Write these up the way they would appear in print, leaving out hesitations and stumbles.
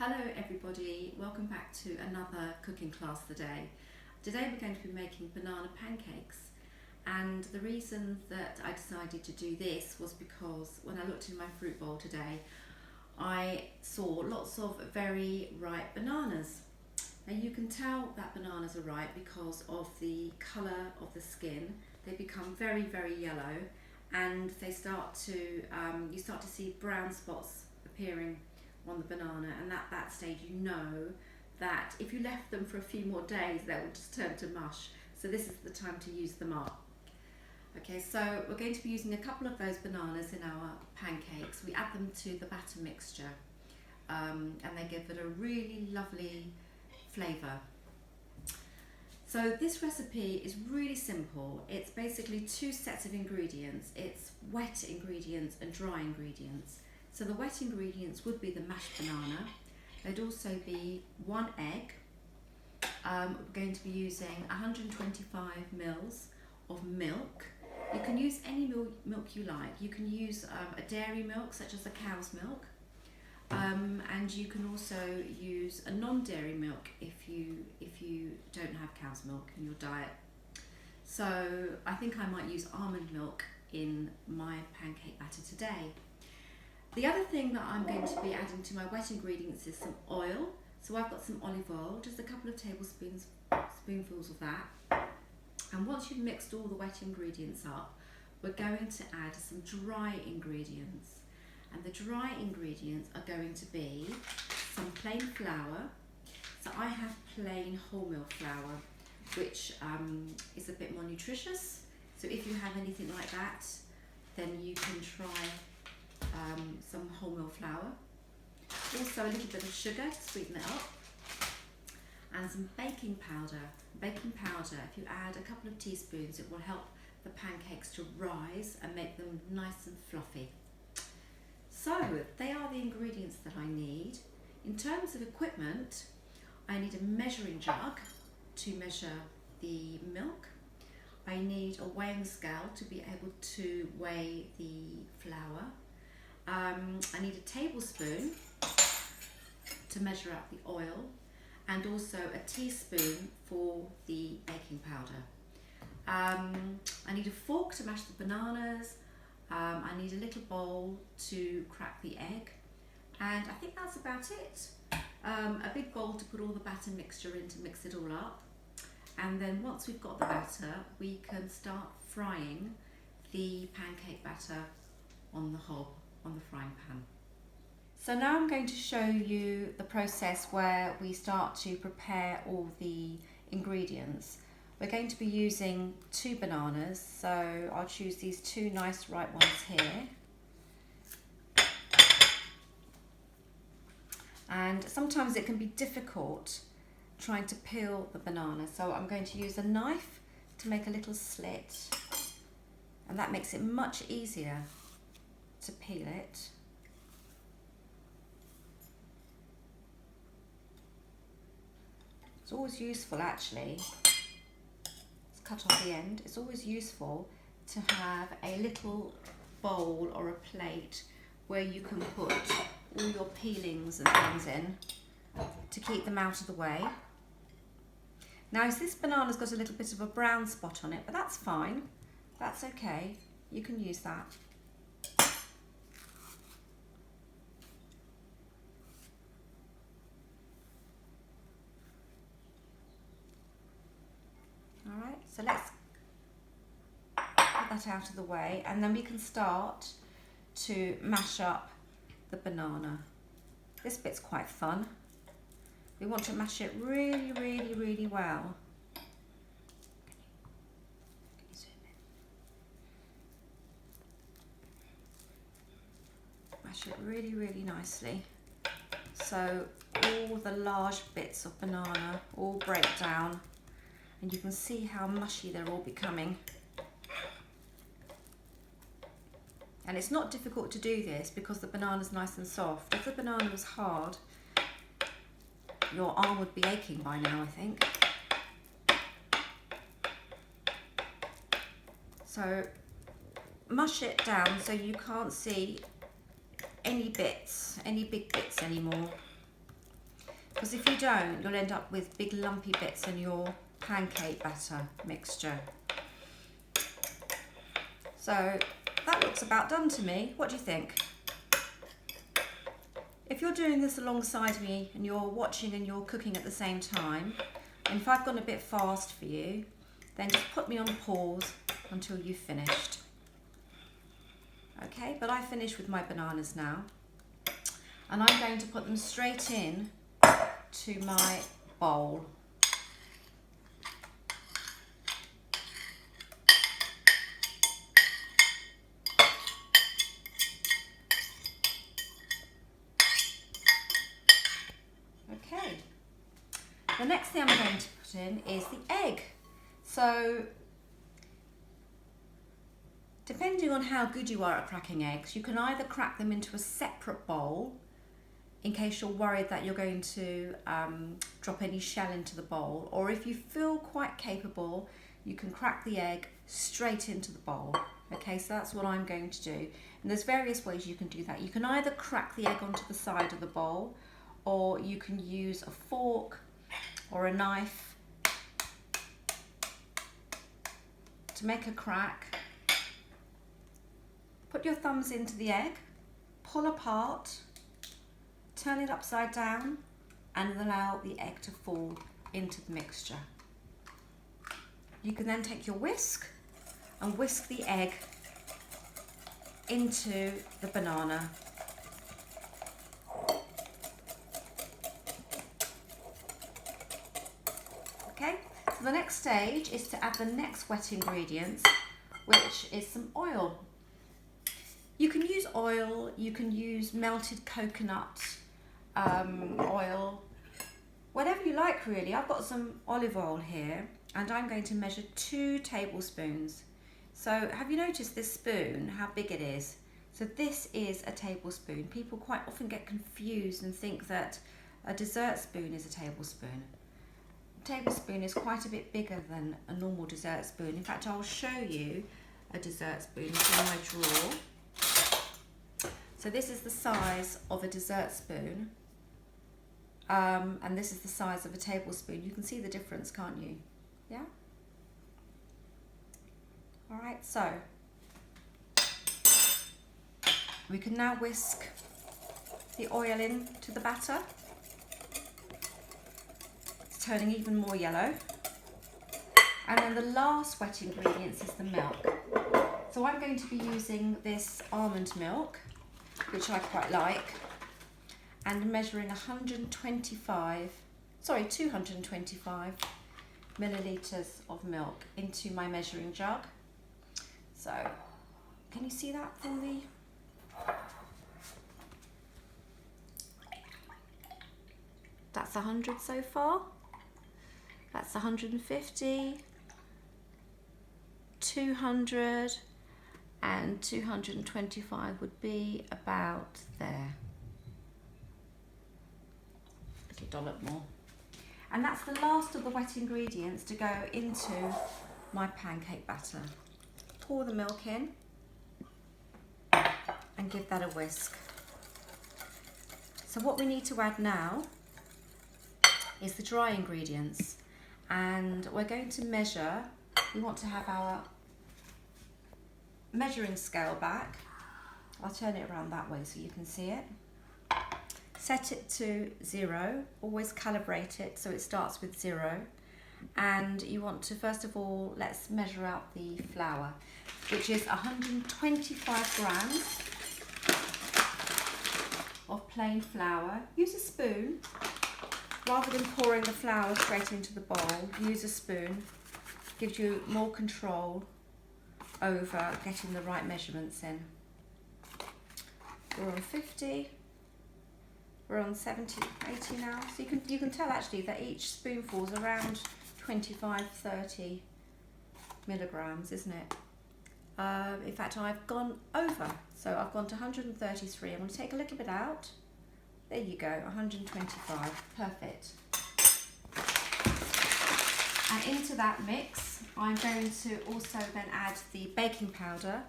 Hello everybody, welcome back to another cooking class today. Today we're going to be making banana pancakes, and the reason that I decided to do this was because when I looked in my fruit bowl today I saw lots of very ripe bananas. Now you can tell that bananas are ripe because of the colour of the skin. They become very yellow and they start to, you start to see brown spots appearing on the banana, and at that stage you know that if you left them for a few more days they will just turn to mush. So this is the time to use them up. Okay, so we're going to be using a couple of those bananas in our pancakes. We add them to the batter mixture and they give it a really lovely flavour. So this recipe is really simple. It's basically two sets of ingredients. It's wet ingredients and dry ingredients. So the wet ingredients would be the mashed banana. There'd also be 1 egg. We're going to be using 125 mils of milk. You can use any milk you like. You can use a dairy milk such as a cow's milk, and you can also use a non-dairy milk if you don't have cow's milk in your diet. So I think I might use almond milk in my pancake batter today. The other thing that I'm going to be adding to my wet ingredients is some oil. So I've got some olive oil, just a couple of spoonfuls of that. And once you've mixed all the wet ingredients up, we're going to add some dry ingredients. And the dry ingredients are going to be some plain flour. So I have plain wholemeal flour, which is a bit more nutritious. So if you have anything like that, then you can try some wholemeal flour, also a little bit of sugar to sweeten it up, and some baking powder. Baking powder, if you add a couple of teaspoons, it will help the pancakes to rise and make them nice and fluffy. So they are the ingredients that I need. In terms of equipment, I need a measuring jug to measure the milk. I need a weighing scale to be able to weigh the flour. I need a tablespoon to measure up the oil, and also a teaspoon for the baking powder. I need a fork to mash the bananas. I need a little bowl to crack the egg, and I think that's about it. A big bowl to put all the batter mixture in to mix it all up, and then once we've got the batter we can start frying the pancake batter on the hob, on the frying pan. So now I'm going to show you the process where we start to prepare all the ingredients. We're going to be using 2 bananas, so I'll choose these 2 nice ripe ones here. And sometimes it can be difficult trying to peel the banana, so I'm going to use a knife to make a little slit, and that makes it much easier to peel it. It's always useful actually, let's cut off the end, it's always useful to have a little bowl or a plate where you can put all your peelings and things in to keep them out of the way. Now this banana's got a little bit of a brown spot on it, but that's fine, that's okay, you can use that. Alright, so let's get that out of the way, and then we can start to mash up the banana. This bit's quite fun. We want to mash it really well. Can you zoom in? Mash it really nicely, so all the large bits of banana all break down, and you can see how mushy they're all becoming. And it's not difficult to do this because the banana's nice and soft. If the banana was hard, your arm would be aching by now, I think. So mush it down so you can't see any big bits anymore. because if you don't, you'll end up with big lumpy bits in your pancake batter mixture. So that looks about done to me. What do you think? If you're doing this alongside me and you're watching and you're cooking at the same time, and if I've gone a bit fast for you, then just put me on pause until you've finished. Okay, but I finished with my bananas now, and I'm going to put them straight in to my bowl. Okay, the next thing I'm going to put in is the egg. So depending on how good you are at cracking eggs, you can either crack them into a separate bowl in case you're worried that you're going to drop any shell into the bowl, or if you feel quite capable, you can crack the egg straight into the bowl. Okay, so that's what I'm going to do. And there's various ways you can do that. You can either crack the egg onto the side of the bowl, or you can use a fork or a knife to make a crack. Put your thumbs into the egg, pull apart, turn it upside down, and allow the egg to fall into the mixture. You can then take your whisk and whisk the egg into the banana. Okay, so the next stage is to add the next wet ingredients, which is some oil. You can use oil, you can use melted coconut oil, whatever you like really. I've got some olive oil here and I'm going to measure 2 tablespoons. So have you noticed this spoon, how big it is? So this is a tablespoon. People quite often get confused and think that a dessert spoon is a tablespoon. A tablespoon is quite a bit bigger than a normal dessert spoon. In fact, I'll show you a dessert spoon. It's in my drawer. So this is the size of a dessert spoon, and this is the size of a tablespoon. You can see the difference, can't you? Yeah? All right, so we can now whisk the oil into the batter. It's turning even more yellow. And then the last wet ingredients is the milk. So I'm going to be using this almond milk, which I quite like, and measuring 225 millilitres of milk into my measuring jug. So, can you see that from the... That's 100 so far. That's 150, 200, and 225 would be about there. A little dollop more. And that's the last of the wet ingredients to go into my pancake batter. Pour the milk in and give that a whisk. So what we need to add now is the dry ingredients, and we're going to measure. We want to have our measuring scale back. I'll turn it around that way so you can see it. Set it to 0, always calibrate it so it starts with 0. And you want to, first of all, let's measure out the flour, which is 125 grams of plain flour. Use a spoon. Rather than pouring the flour straight into the bowl, use a spoon. Gives you more control over getting the right measurements in. We're on 50. We're on 70, 80 now. So you can tell actually that each spoonful is around 25, 30 milligrams, isn't it? In fact, I've gone over. So I've gone to 133. I'm going to take a little bit out. There you go, 125. Perfect. And into that mix, I'm going to also then add the baking powder.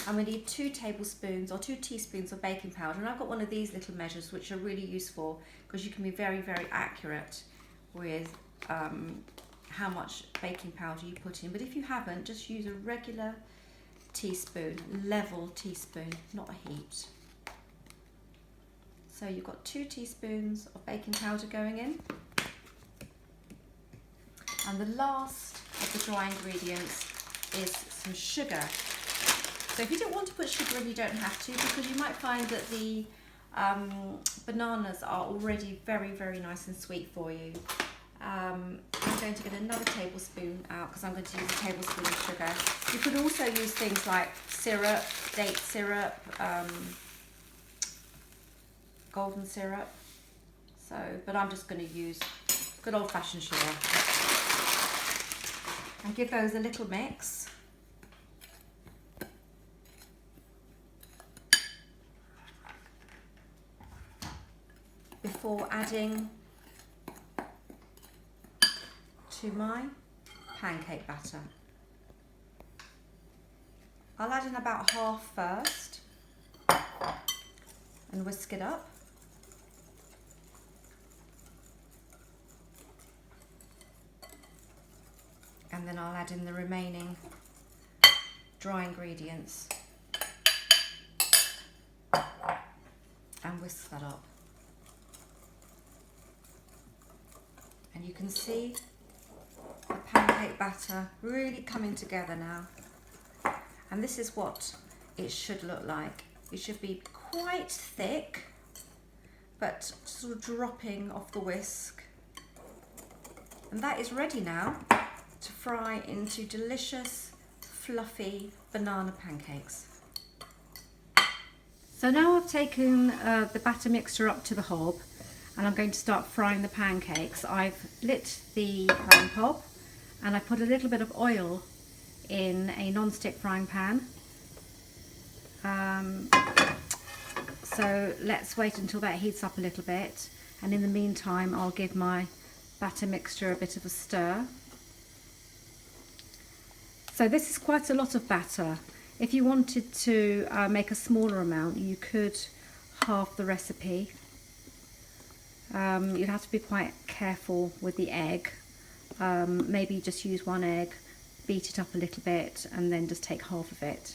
and we need 2 tablespoons or 2 teaspoons of baking powder. And I've got one of these little measures which are really useful because you can be very, very accurate with how much baking powder you put in. But if you haven't, just use a regular teaspoon, level teaspoon, not a heaped. So you've got 2 teaspoons of baking powder going in. And the last of the dry ingredients is some sugar. So if you don't want to put sugar in, you don't have to, because you might find that the bananas are already very, very nice and sweet for you. I'm going to get another tablespoon out because I'm going to use a tablespoon of sugar. You could also use things like syrup, date syrup, golden syrup. But I'm just going to use good old-fashioned sugar. And give those a little mix. Before adding to my pancake batter. I'll add in about half first and whisk it up. And then I'll add in the remaining dry ingredients and whisk that up. And you can see the pancake batter really coming together now. And this is what it should look like. It should be quite thick, but sort of dropping off the whisk. And that is ready now to fry into delicious, fluffy banana pancakes. So now I've taken the batter mixture up to the hob, and I'm going to start frying the pancakes. I've lit the hob and I put a little bit of oil in a non-stick frying pan. So let's wait until that heats up a little bit, and in the meantime I'll give my batter mixture a bit of a stir. So this is quite a lot of batter. If you wanted to make a smaller amount, you could halve the recipe. You'd have to be quite careful with the egg. Maybe just use 1 egg, beat it up a little bit, and then just take half of it.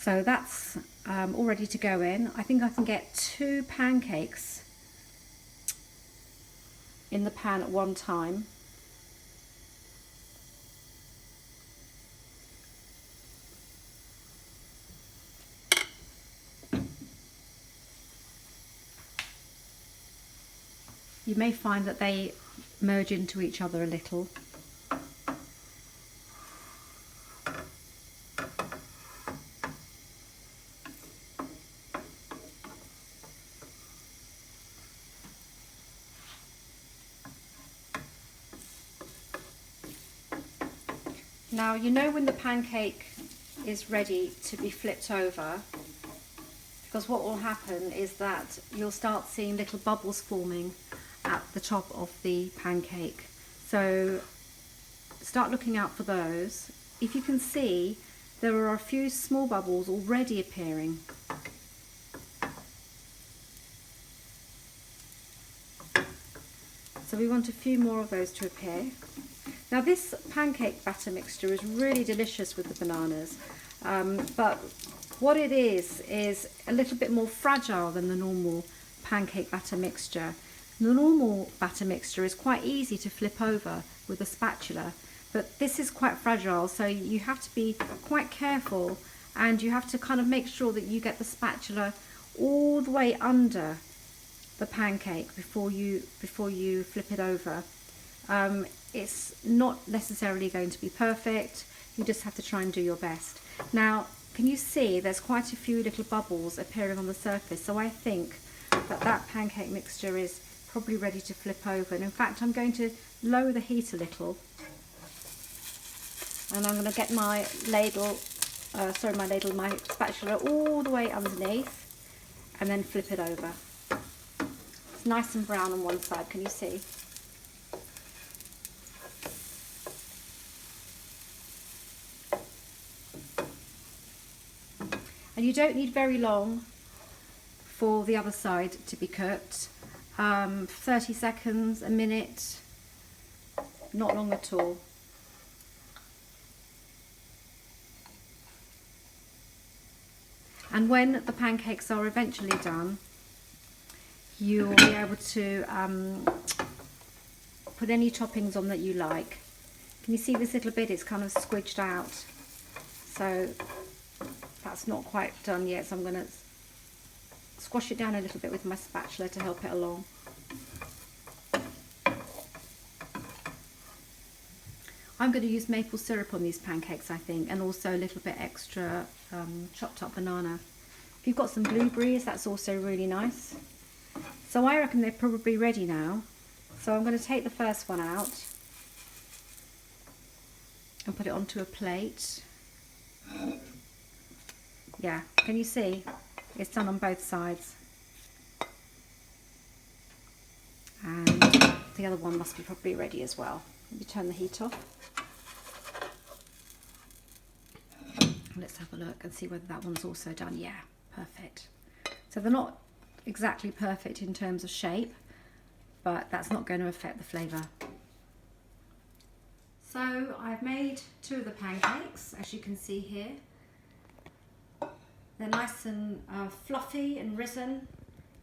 So that's all ready to go in. I think I can get 2 pancakes in the pan at one time. You may find that they merge into each other a little. Now you know when the pancake is ready to be flipped over, because what will happen is that you'll start seeing little bubbles forming at the top of the pancake. So start looking out for those. If you can see, there are a few small bubbles already appearing. So we want a few more of those to appear. Now this pancake batter mixture is really delicious with the bananas, but what it is a little bit more fragile than the normal pancake batter mixture. The normal batter mixture is quite easy to flip over with a spatula, but this is quite fragile, so you have to be quite careful, and you have to kind of make sure that you get the spatula all the way under the pancake before you flip it over. It's not necessarily going to be perfect. You just have to try and do your best. Now, can you see there's quite a few little bubbles appearing on the surface? So I think that pancake mixture is probably ready to flip over. And in fact, I'm going to lower the heat a little, and I'm going to get my ladle, my spatula all the way underneath, and then flip it over. It's nice and brown on one side. Can you see? And you don't need very long for the other side to be cooked. 30 seconds, a minute, not long at all. And when the pancakes are eventually done, you'll be able to put any toppings on that you like. Can you see this little bit? It's kind of squidged out. So that's not quite done yet. So I'm going to squash it down a little bit with my spatula to help it along. I'm going to use maple syrup on these pancakes, I think, and also a little bit extra chopped up banana. If you've got some blueberries, that's also really nice. So I reckon they're probably ready now. So I'm going to take the first one out and put it onto a plate. Yeah, can you see? It's done on both sides. And the other one must be probably ready as well. Let me turn the heat off. Let's have a look and see whether that one's also done. Yeah, perfect. So they're not exactly perfect in terms of shape, but that's not going to affect the flavour. So I've made 2 of the pancakes, as you can see here. They're nice and fluffy and risen.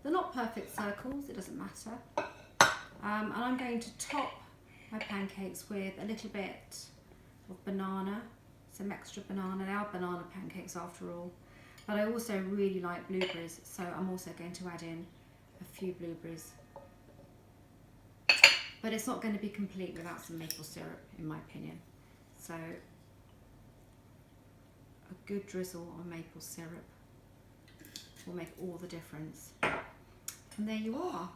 They're not perfect circles, it doesn't matter. And I'm going to top my pancakes with a little bit of banana, some extra banana. They are banana pancakes after all. But I also really like blueberries, so I'm also going to add in a few blueberries. But it's not going to be complete without some maple syrup, in my opinion. So a good drizzle of maple syrup will make all the difference. And there you are.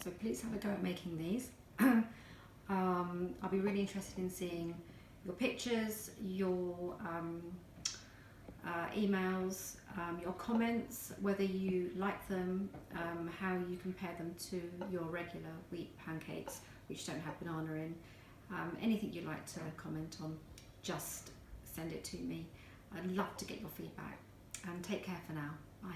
So please have a go at making these. I'll be really interested in seeing your pictures, your emails, your comments, whether you like them, how you compare them to your regular wheat pancakes which don't have banana in. Anything you'd like to comment on, just send it to me. I'd love to get your feedback. Take care for now. Bye.